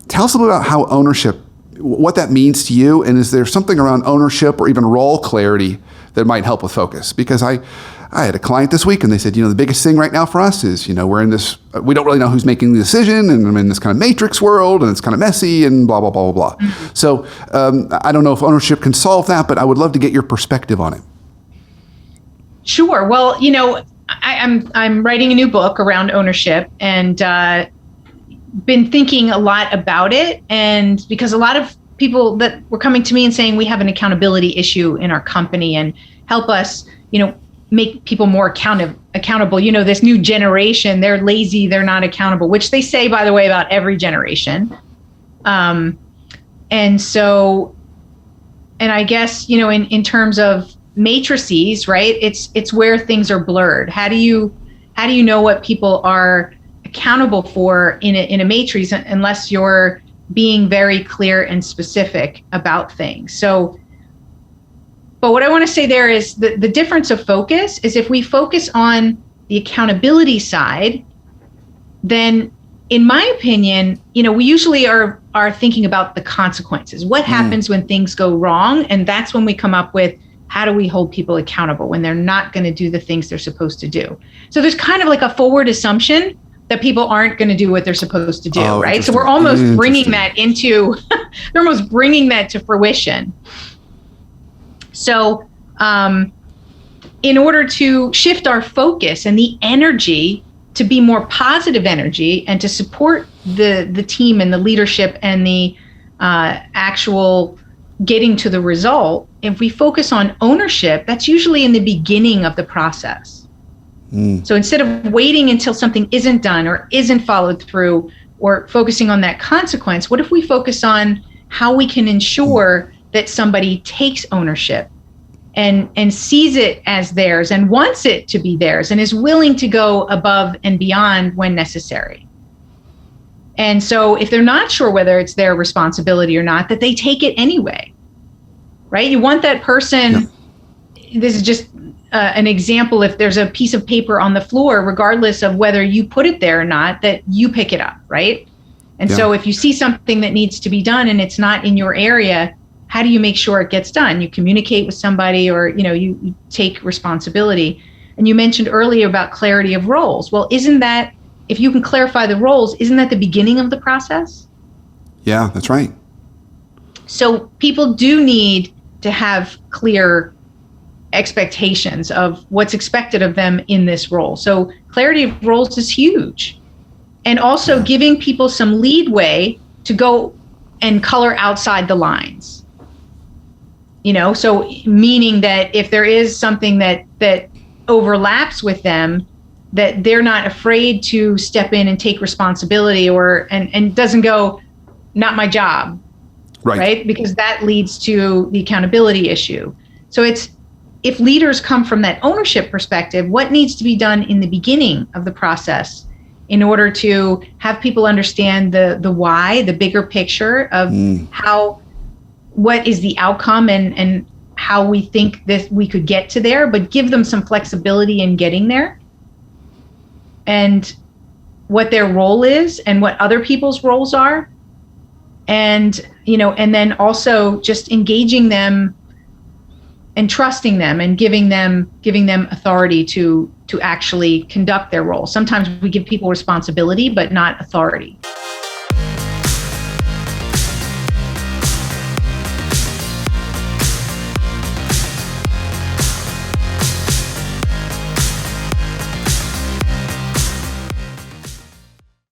Tell us a little about how ownership, what that means to you, and is there something around ownership or even role clarity that might help with focus? Because I had a client this week and they said, the biggest thing right now for us is, we're in this, we don't really know who's making the decision, and I'm in this kind of matrix world and it's kind of messy and blah, blah, blah, blah, blah. Mm-hmm. So I don't know if ownership can solve that, but I would love to get your perspective on it. Sure. Well, I'm writing a new book around ownership, and been thinking a lot about it. And because a lot of people that were coming to me and saying, we have an accountability issue in our company, and help us, make people more accountable. This new generation, they're lazy, they're not accountable, which they say, by the way, about every generation. And I guess, in terms of matrices, right? It's where things are blurred. How do you know what people are accountable for in a matrix unless you're being very clear and specific about things? So, but what I want to say there is the difference of focus is, if we focus on the accountability side, then in my opinion, we usually are thinking about the consequences. What happens when things go wrong? And that's when we come up with, how do we hold people accountable when they're not going to do the things they're supposed to do? So there's kind of like a forward assumption that people aren't going to do what they're supposed to do, right? So we're almost bringing that into, they're almost bringing that to fruition. So in order to shift our focus and the energy to be more positive energy, and to support the team and the leadership and the actual getting to the result, if we focus on ownership, that's usually in the beginning of the process. So instead of waiting until something isn't done or isn't followed through, or focusing on that consequence, what if we focus on how we can ensure that somebody takes ownership and sees it as theirs and wants it to be theirs and is willing to go above and beyond when necessary? And so if they're not sure whether it's their responsibility or not, that they take it anyway, right? You want that person, this is just an example, if there's a piece of paper on the floor, regardless of whether you put it there or not, that you pick it up, right? And so if you see something that needs to be done and it's not in your area, how do you make sure it gets done? You communicate with somebody, or you take responsibility. And you mentioned earlier about clarity of roles. Well, isn't that, if you can clarify the roles, isn't that the beginning of the process? Yeah, that's right. So people do need to have clear expectations of what's expected of them in this role. So clarity of roles is huge. And also giving people some leadway to go and color outside the lines. So meaning that if there is something that overlaps with them, that they're not afraid to step in and take responsibility, and doesn't go, not my job, right? Because that leads to the accountability issue. So if leaders come from that ownership perspective, what needs to be done in the beginning of the process in order to have people understand the why, the bigger picture of what is the outcome and how we think that we could get to there, but give them some flexibility in getting there, and what their role is and what other people's roles are. And, and then also just engaging them and trusting them and giving them authority to actually conduct their role. Sometimes we give people responsibility, but not authority.